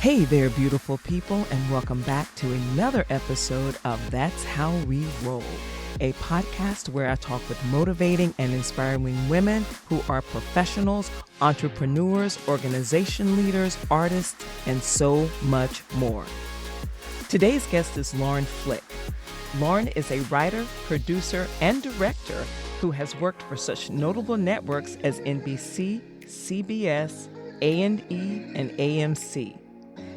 Hey there, beautiful people, and welcome back to another episode of That's How We Roll, a podcast where I talk with motivating and inspiring women who are professionals, entrepreneurs, organization leaders, artists, and so much more. Today's guest is Lauren Flick. Lauren is a writer, producer, and director who has worked for such notable networks as NBC, CBS, A&E, and AMC.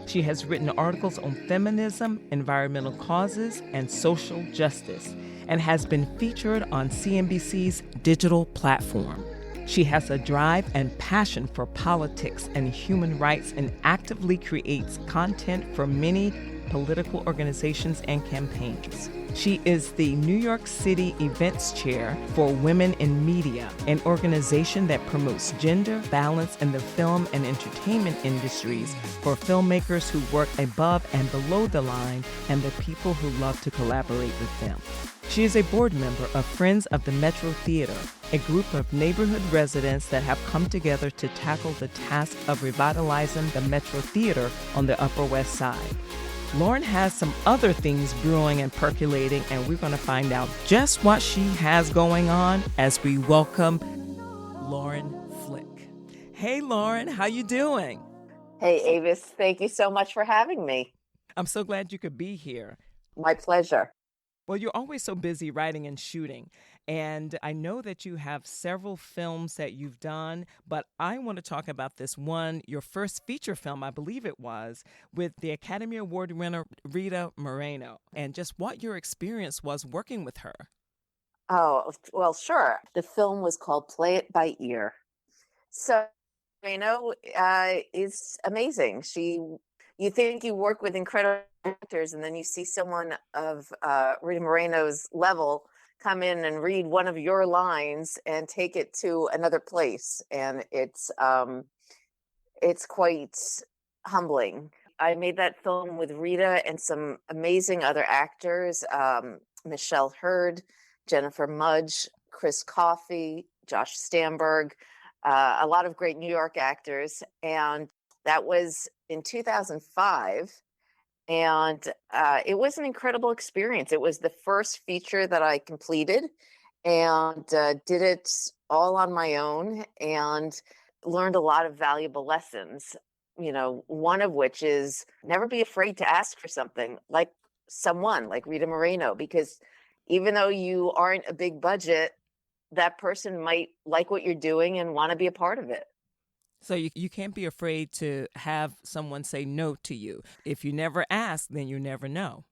She has written articles on feminism, environmental causes, and social justice, and has been featured on CNBC's digital platform. She has a drive and passion for politics and human rights and actively creates content for many political organizations and campaigns. She is the New York City Events Chair for Women in Media, an organization that promotes gender balance in the film and entertainment industries for filmmakers who work above and below the line and the people who love to collaborate with them. She is a board member of Friends of the Metro Theater, a group of neighborhood residents that have come together to tackle the task of revitalizing the Metro Theater on the Upper West Side. Lauren has some other things brewing and percolating, and we're going to find out just what she has going on as we welcome Lauren Flick. Hey, Lauren, how you doing? Hey, Avis, thank you so much for having me. I'm so glad you could be here. My pleasure. Well, you're always so busy writing and shooting, and I know that you have several films that you've done, but I want to talk about this one, your first feature film, I believe it was, with the Academy Award winner Rita Moreno, and just what your experience was working with her. Oh, well, sure. The film was called Play It by Ear. So, is amazing. You think you work with incredible actors, and then you see someone of Rita Moreno's level come in and read one of your lines and take it to another place, and it's quite humbling. I made that film with Rita and some amazing other actors, Michelle Hurd, Jennifer Mudge, Chris Coffey, Josh Stamberg, a lot of great New York actors. And that was in 2005. And it was an incredible experience. It was the first feature that I completed and did it all on my own and learned a lot of valuable lessons. One of which is never be afraid to ask for something like someone like Rita Moreno, because even though you aren't a big budget, that person might like what you're doing and want to be a part of it. So you can't be afraid to have someone say no to you. If you never ask, then you never know.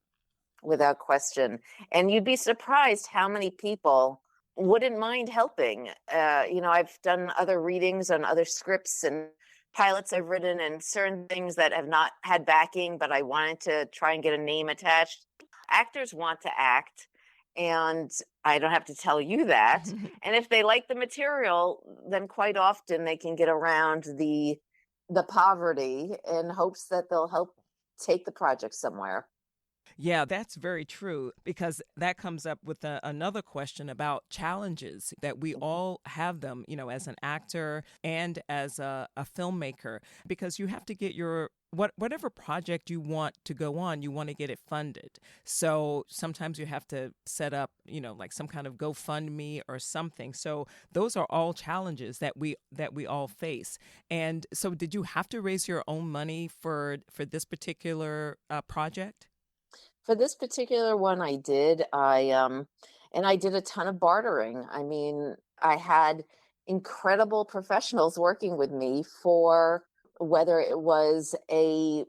Without question. And you'd be surprised how many people wouldn't mind helping. I've done other readings on other scripts and pilots I've written and certain things that have not had backing, but I wanted to try and get a name attached. Actors want to act, and I don't have to tell you that. And if they like the material, then quite often they can get around the poverty in hopes that they'll help take the project somewhere. Yeah, that's very true, because that comes up with another question about challenges that we all have them, as an actor and as a filmmaker, because you have to get your whatever project you want to go on, you want to get it funded. So sometimes you have to set up, like some kind of GoFundMe or something. So those are all challenges that we all face. And so did you have to raise your own money for this particular project? For this particular one, I did. And I did a ton of bartering. I mean, I had incredible professionals working with me for whether it was a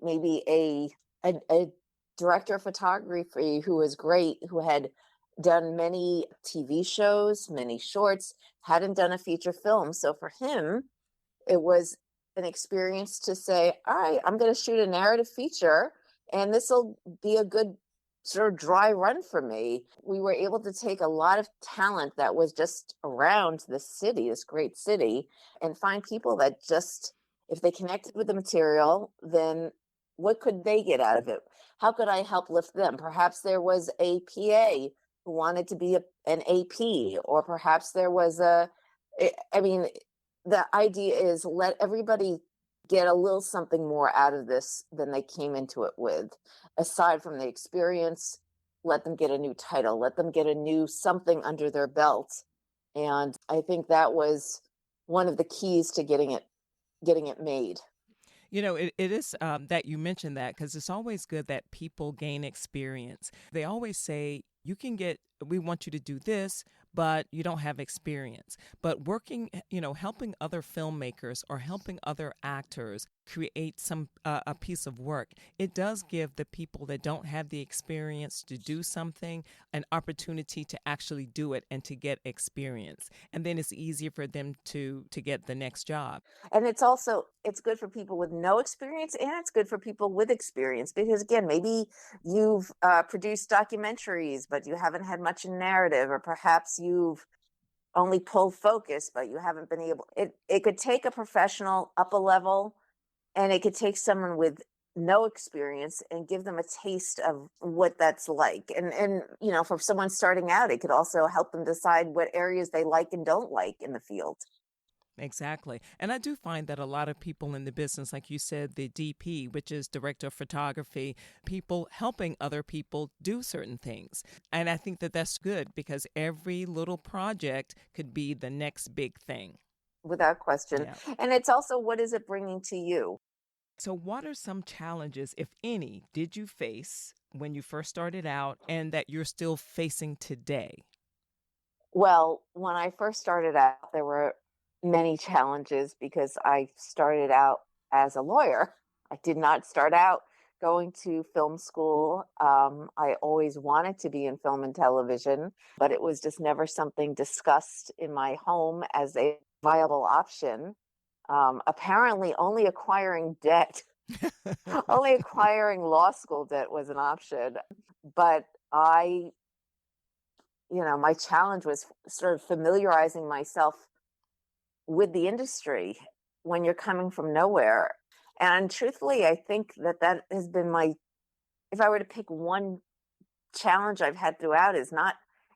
director of photography who was great, who had done many TV shows, many shorts, hadn't done a feature film. So for him, it was an experience to say, all right, I'm going to shoot a narrative feature, and this will be a good sort of dry run for me. We were able to take a lot of talent that was just around this city, this great city, and find people that just, if they connected with the material, then what could they get out of it? How could I help lift them? Perhaps there was a PA who wanted to be an AP, or perhaps there was the idea is let everybody get a little something more out of this than they came into it with. Aside from the experience, let them get a new title, let them get a new something under their belt. And I think that was one of the keys to getting it made. It is that you mentioned that because it's always good that people gain experience. They always say, we want you to do this, but you don't have experience. But helping other filmmakers or helping other actors create a piece of work, it does give the people that don't have the experience to do something an opportunity to actually do it and to get experience. And then it's easier for them to get the next job. And it's good for people with no experience, and it's good for people with experience, because again, maybe you've produced documentaries but you haven't had much in narrative, or perhaps you've only pulled focus but you haven't been able, it could take a professional up a level, and it could take someone with no experience and give them a taste of what that's like. And for someone starting out, it could also help them decide what areas they like and don't like in the field. Exactly. And I do find that a lot of people in the business, like you said, the DP, which is director of photography, people helping other people do certain things. And I think that that's good because every little project could be the next big thing. Without question. Yeah. And it's also, what is it bringing to you? So, what are some challenges, if any, did you face when you first started out and that you're still facing today? Well, when I first started out, there were many challenges because I started out as a lawyer. I did not start out going to film school. I always wanted to be in film and television, but it was just never something discussed in my home as a viable option. Apparently, only acquiring debt, only acquiring law school debt was an option. But my challenge was sort of familiarizing myself with the industry when you're coming from nowhere. And truthfully, I think that has been if I were to pick one challenge I've had throughout, is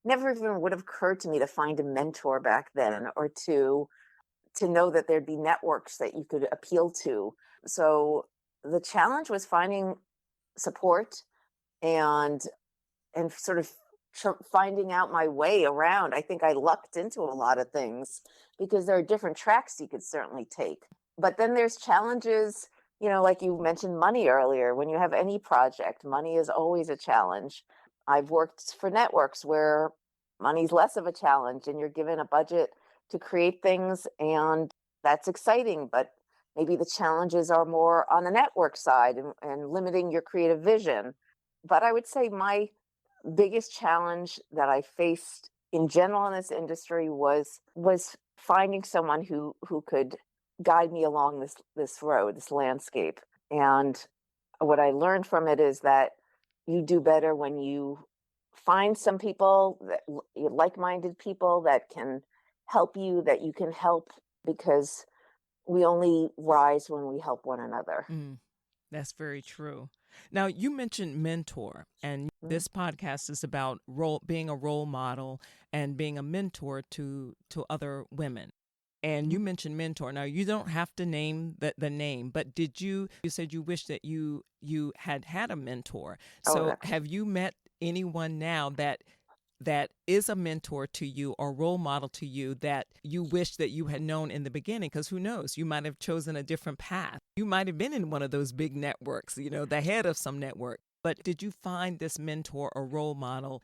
never even would have occurred to me to find a mentor back then, or to know that there'd be networks that you could appeal to. So the challenge was finding support and sort of finding out my way around. I think I lucked into a lot of things because there are different tracks you could certainly take. But then there's challenges, like you mentioned money earlier. When you have any project, money is always a challenge. I've worked for networks where money's less of a challenge and you're given a budget to create things, and that's exciting. But maybe the challenges are more on the network side and limiting your creative vision. But I would say my biggest challenge that I faced in general in this industry was finding someone who could guide me along this road, this landscape. And what I learned from it is that you do better when you find some people, like-minded people that can help you, that you can help, because we only rise when we help one another. That's very true. Now, you mentioned mentor, and this podcast is about being a role model and being a mentor to other women. And you mentioned mentor. Now, you don't have to name the name, but you said you wish that you had a mentor. So have you met anyone now that is a mentor to you or role model to you that you wish that you had known in the beginning? Because who knows, you might have chosen a different path. You might have been in one of those big networks, the head of some network. But did you find this mentor or role model?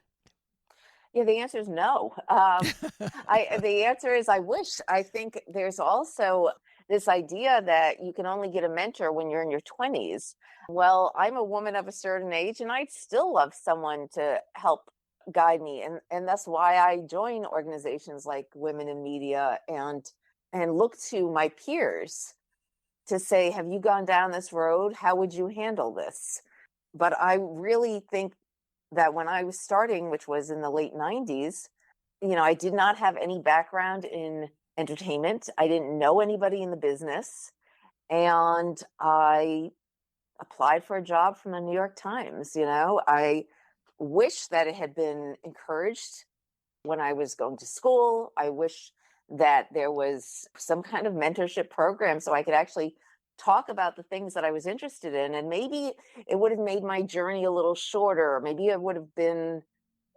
Yeah, the answer is no. The answer is I wish. I think there's also this idea that you can only get a mentor when you're in your 20s. Well, I'm a woman of a certain age, and I'd still love someone to help guide me. And that's why I join organizations like Women in Media and look to my peers to say, have you gone down this road? How would you handle this? But I really think that when I was starting, which was in the late 90s, I did not have any background in entertainment. I didn't know anybody in the business. And I applied for a job from the New York Times. I wish that it had been encouraged when I was going to school. I wish that there was some kind of mentorship program so I could actually talk about the things that I was interested in. And maybe it would have made my journey a little shorter. Maybe it would have been,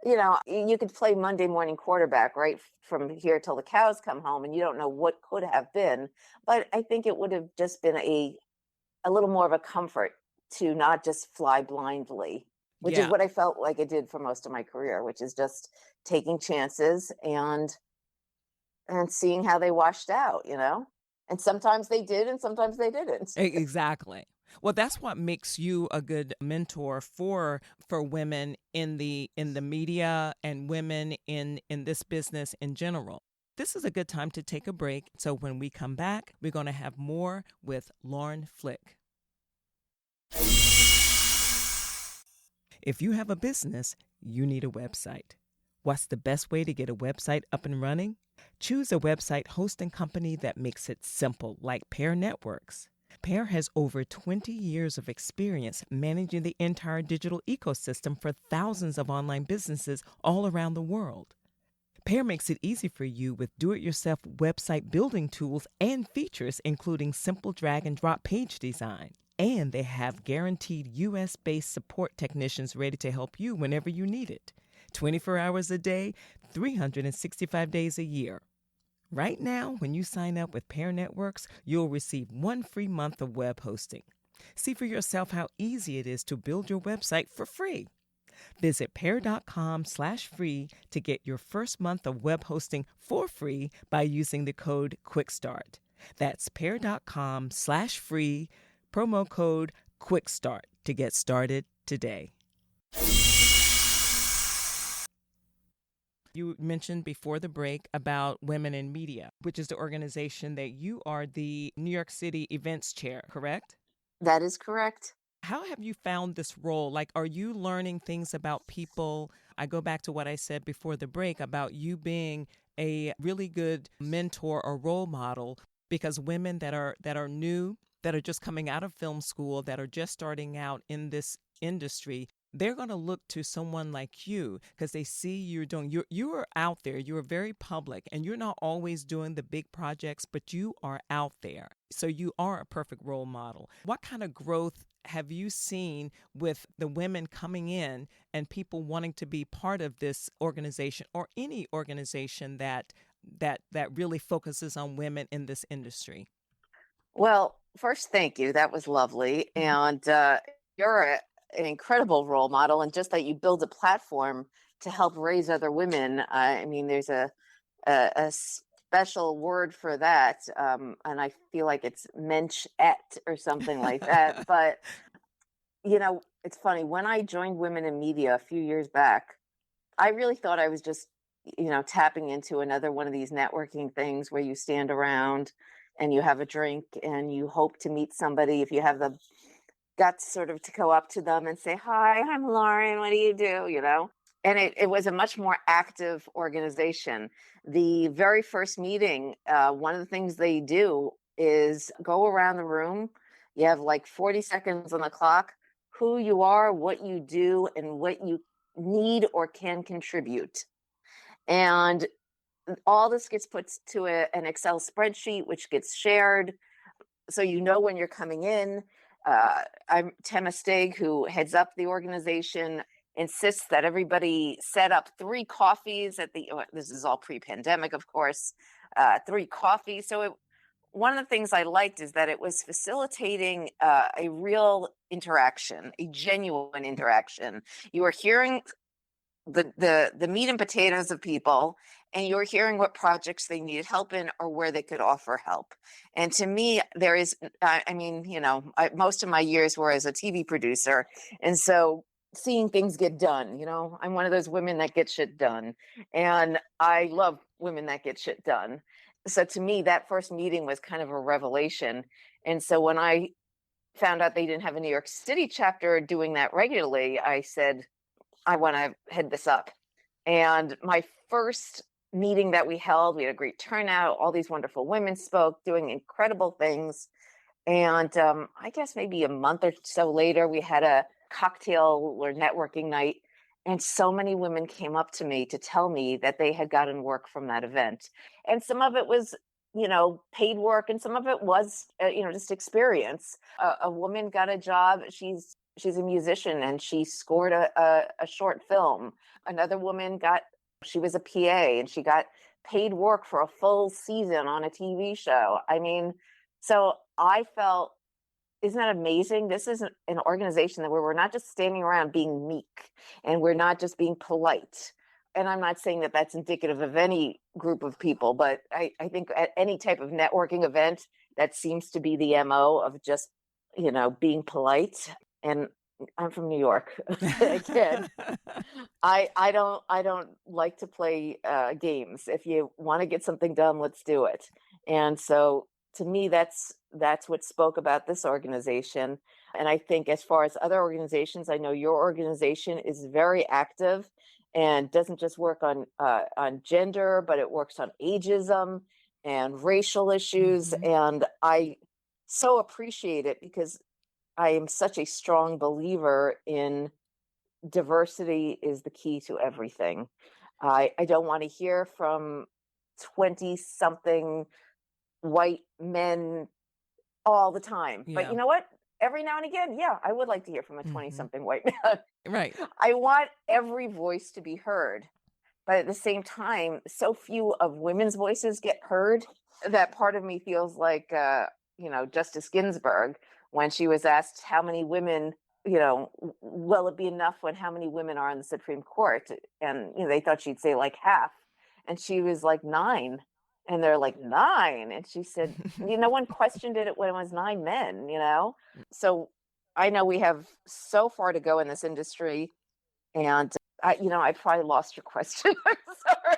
you could play Monday morning quarterback, right? From here till the cows come home, and you don't know what could have been. But I think it would have just been a little more of a comfort to not just fly blindly, which is Yeah, what I felt like I did for most of my career, which is just taking chances and seeing how they washed out. And sometimes they did and sometimes they didn't. exactly. Well, that's what makes you a good mentor for women in the media and women in this business in general. This is a good time to take a break. So when we come back, we're going to have more with Lauren Flick. If you have a business, you need a website. What's the best way to get a website up and running? Choose a website hosting company that makes it simple, like Pair Networks. Pair has over 20 years of experience managing the entire digital ecosystem for thousands of online businesses all around the world. Pair makes it easy for you with do-it-yourself website building tools and features, including simple drag-and-drop page design. And they have guaranteed U.S.-based support technicians ready to help you whenever you need it. 24 hours a day, 365 days a year. Right now, when you sign up with Pair Networks, you'll receive 1 free month of web hosting. See for yourself how easy it is to build your website for free. Visit pair.com/free to get your first month of web hosting for free by using the code QUICKSTART. That's pair.com/free, promo code QUICKSTART to get started today. You mentioned before the break about Women in Media, which is the organization that you are the New York City events chair, correct? That is correct. How have you found this role? Like, are you learning things about people? I go back to what I said before the break about you being a really good mentor or role model because women that are new, that are just coming out of film school, that are just starting out in this industry, they're going to look to someone like you because they see you are out there, you are very public, and you're not always doing the big projects, but you are out there. So you are a perfect role model. What kind of growth have you seen with the women coming in and people wanting to be part of this organization or any organization that really focuses on women in this industry? Well, first, thank you. That was lovely. And you're an incredible role model. And just that you build a platform to help raise other women. I mean, there's a special word for that. And I feel like it's mensch-et or something like that. But, it's funny. When I joined Women in Media a few years back, I really thought I was just, tapping into another one of these networking things where you stand around and you have a drink and you hope to meet somebody if you have the guts sort of to go up to them and say, "Hi, I'm Lauren. What do you do?" And it was a much more active organization. The very first meeting, one of the things they do is go around the room. You have like 40 seconds on the clock, who you are, what you do, and what you need or can contribute. And all this gets put to an Excel spreadsheet, which gets shared. So when you're coming in. I'm Tema Stig, who heads up the organization, insists that everybody set up 3 coffees this is all pre-pandemic, of course, 3 coffees. So one of the things I liked is that it was facilitating a real interaction, a genuine interaction. You were hearing the meat and potatoes of people, and you're hearing what projects they needed help in or where they could offer help. And to me, there is I mean, most of my years were as a TV producer, and so seeing things get done, I'm one of those women that get shit done, and I love women that get shit done. So to me, that first meeting was kind of a revelation. And so when I found out they didn't have a New York City chapter doing that regularly, I said, I want to head this up. And my first meeting that we held, we had a great turnout. All these wonderful women spoke, doing incredible things. And I guess maybe a month or so later, we had a cocktail or networking night. And so many women came up to me to tell me that they had gotten work from that event. And some of it was paid work, and some of it was, just experience. A woman got a job. She's a musician, and she scored a short film. Another woman she was a PA, and she got paid work for a full season on a TV show. I mean, so I felt, isn't that amazing? This is an organization where we're not just standing around being meek, and we're not just being polite. And I'm not saying that that's indicative of any group of people, but I think at any type of networking event, that seems to be the MO of just, being polite. And I'm from New York. Again, I don't like to play games. If you want to get something done, let's do it. And so to me, that's what spoke about this organization. And I think as far as other organizations, I know your organization is very active and doesn't just work on gender, but it works on ageism and racial issues. Mhm. And I so appreciate it, because I am such a strong believer in diversity is the key to everything. I don't want to hear from 20 something white men all the time. But Yeah. you know what? Every now and again, yeah, I would like to hear from a 20 Mhm. something white man. Right. I want every voice to be heard. But at the same time, so few of women's voices get heard that part of me feels like, Justice Ginsburg, when she was asked how many women, will it be enough when how many women are on the Supreme Court? And, they thought she'd say like half. And she was like 9. And they're like, 9. And she said, no one questioned it when it was 9 men. So I know we have so far to go in this industry. And I probably lost your question. I'm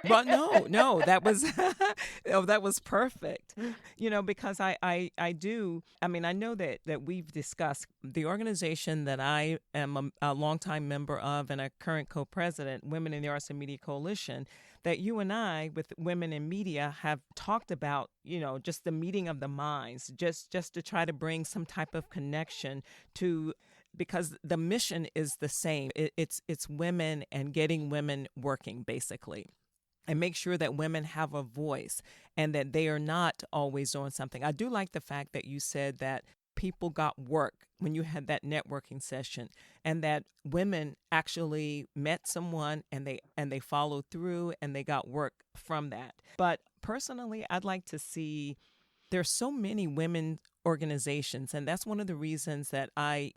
Well, sorry. no, that was oh, that was perfect. Because I mean, I know that we've discussed the organization that I am a longtime member of and a current co-president, Women in the Arts and Media Coalition, that you and I, with Women in Media, have talked about, just the meeting of the minds, just to try to bring some type of connection to, because the mission is the same. It's women and getting women working, basically, and make sure that women have a voice and that they are not always doing something. I do like the fact that you said that people got work when you had that networking session, and that women actually met someone and they followed through and they got work from that. But personally, I'd like to see, there's so many women organizations, and that's one of the reasons that I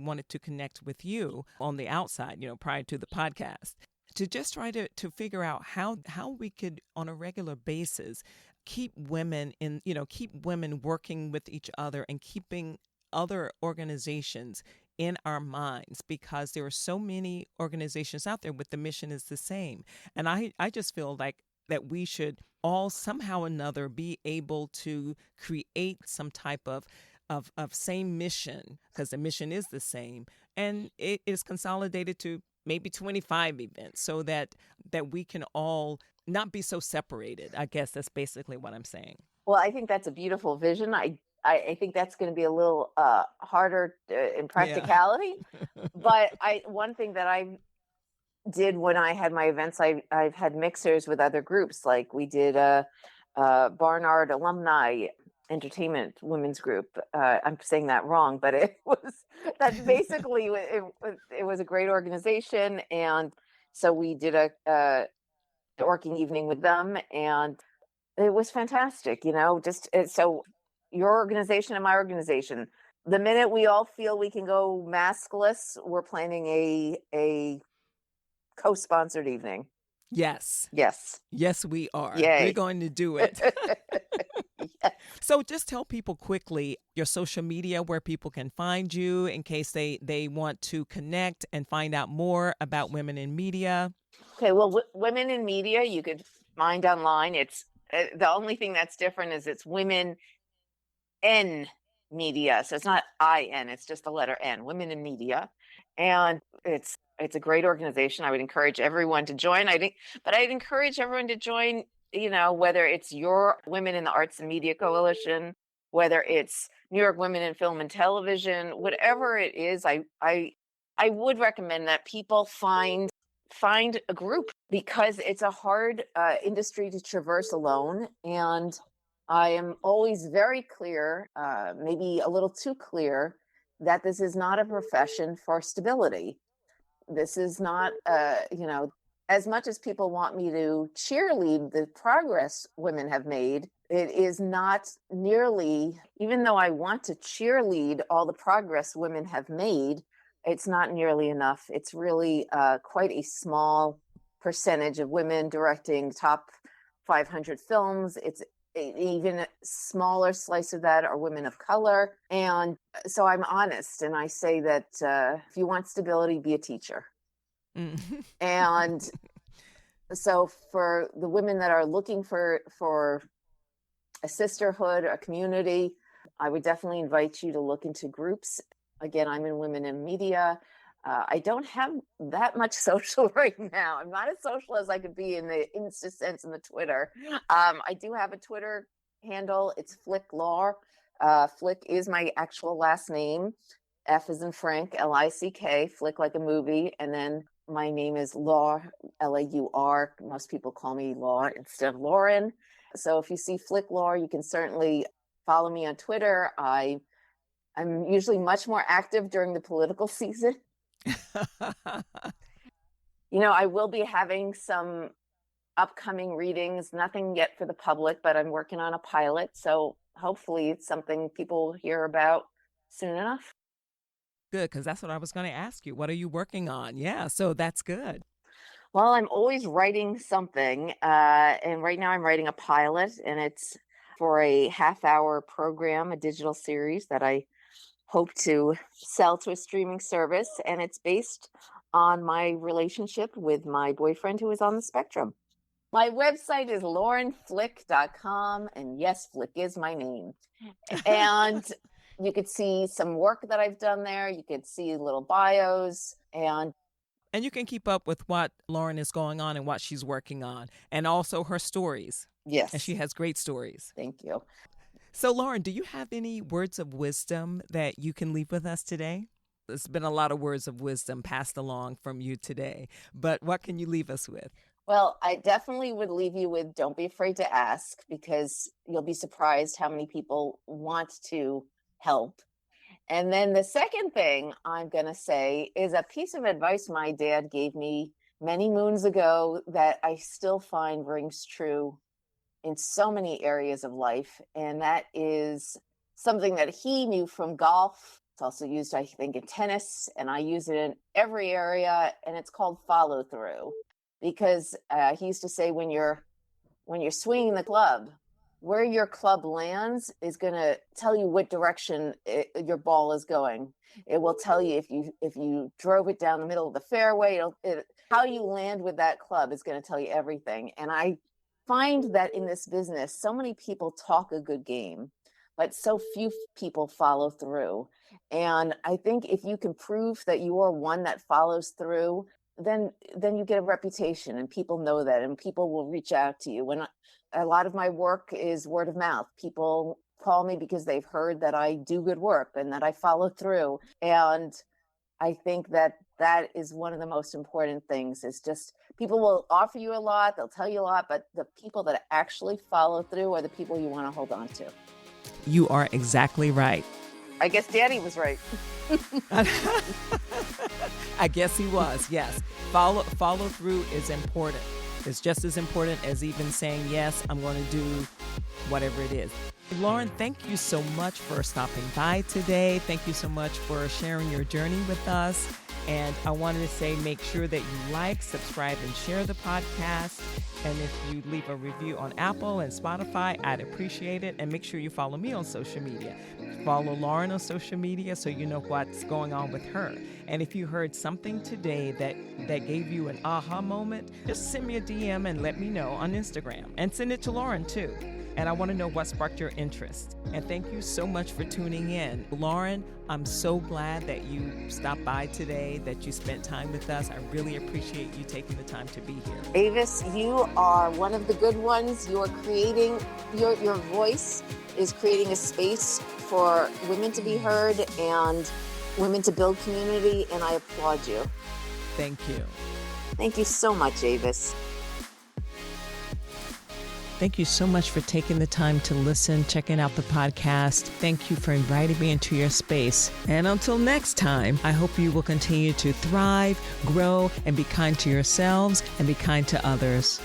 wanted to connect with you on the outside, prior to the podcast, to just try to figure out how we could, on a regular basis, keep women keep women working with each other and keeping other organizations in our minds, because there are so many organizations out there with the mission is the same. And I just feel like that we should all somehow or another be able to create some type of same mission, because the mission is the same, and it is consolidated to maybe 25 events, so that we can all not be so separated. I guess that's basically what I'm saying. Well, I think that's a beautiful vision. I think that's going to be a little harder in Yeah. practicality. But one thing that I did when I had my events, I've had mixers with other groups. Like we did a Barnard alumni entertainment women's group. I'm saying that wrong, but that's basically it was a great organization. And so we did a working evening with them, and it was fantastic. Just so your organization and my organization, the minute we all feel we can go maskless, we're planning a co-sponsored evening. Yes. Yes. Yes, we are. We're Yay. going to do it. Yes. So just tell people quickly your social media, where people can find you in case they want to connect and find out more about Women in Media. Okay. Well, Women in Media, you could find online. It's the only thing that's different is it's Women in Media. So it's not IN, it's just the letter N, Women in Media. And it's a great organization. I would encourage everyone to join. But I'd encourage everyone to join, whether it's your Women in the Arts and Media Coalition, whether it's New York Women in Film and Television, whatever it is, I would recommend that people find a group, because it's a hard industry to traverse alone. And I am always very clear, maybe a little too clear, that this is not a profession for stability. This is not, as much as people want me to cheerlead the progress women have made, it is not nearly, even though I want to cheerlead all the progress women have made, it's not nearly enough. It's really quite a small percentage of women directing top 500 films. It's even a smaller slice of that are women of color. And so I'm honest and I say that if you want stability, be a teacher. Mm. And so for the women that are looking for a sisterhood, a community, I would definitely invite you to look into groups. Again, I'm in Women in Media. I don't have that much social right now. I'm not as social as I could be in the Insta sense and the Twitter. I do have a Twitter handle. It's Flick Law. Flick is my actual last name. F is in Frank, L-I-C-K, Flick like a movie. And then my name is Law, L-A-U-R. Most people call me Law instead of Lauren. So if you see Flick Law, you can certainly follow me on Twitter. I'm usually much more active during the political season. I will be having some upcoming readings, nothing yet for the public, but I'm working on a pilot. So hopefully it's something people will hear about soon enough. Good, because that's what I was going to ask you. What are you working on? Yeah, so that's good. Well, I'm always writing something. And right now I'm writing a pilot, and it's for a half-hour program, a digital series that I hope to sell to a streaming service. And it's based on my relationship with my boyfriend who is on the spectrum. My website is laurenflick.com. And yes, Flick is my name. And you could see some work that I've done there. You could see little bios. And you can keep up with what Lauren is going on and what she's working on, and also her stories. yes. And she has great stories. Thank you. So, Lauren, do you have any words of wisdom that you can leave with us today? There's been a lot of words of wisdom passed along from you today, but what can you leave us with? Well, I definitely would leave you with don't be afraid to ask, because you'll be surprised how many people want to help. And then the second thing I'm going to say is a piece of advice my dad gave me many moons ago that I still find rings true in so many areas of life. And that is something that he knew from golf. It's also used, I think, in tennis, and I use it in every area. And it's called follow through, because he used to say when you're swinging the club, where your club lands is going to tell you what direction your ball is going. It will tell you if you drove it down the middle of the fairway. How you land with that club is going to tell you everything. And I find that in this business, so many people talk a good game, but so few people follow through. And I think if you can prove that you are one that follows through, then you get a reputation, and people know that, and people will reach out to you. When a lot of my work is word of mouth, people call me because they've heard that I do good work and that I follow through. And I think that is one of the most important things, is just people will offer you a lot, they'll tell you a lot, but the people that actually follow through are the people you want to hold on to. You are exactly right. I guess Daddy was right. I guess he was, yes. Follow through is important. It's just as important as even saying, yes, I'm going to do whatever it is. Lauren, thank you so much for stopping by today. Thank you so much for sharing your journey with us. And I wanted to say, make sure that you like, subscribe, and share the podcast. And if you leave a review on Apple and Spotify, I'd appreciate it. And make sure you follow me on social media. Follow Lauren on social media so you know what's going on with her. And if you heard something today that gave you an aha moment, just send me a DM and let me know on Instagram. And send it to Lauren too. And I want to know what sparked your interest. And thank you so much for tuning in. Lauren, I'm so glad that you stopped by today, that you spent time with us. I really appreciate you taking the time to be here. Avis, you are one of the good ones. You are creating, your voice is creating a space for women to be heard and women to build community, and I applaud you. Thank you. Thank you so much, Avis. Thank you so much for taking the time to listen, checking out the podcast. Thank you for inviting me into your space. And until next time, I hope you will continue to thrive, grow, and be kind to yourselves and be kind to others.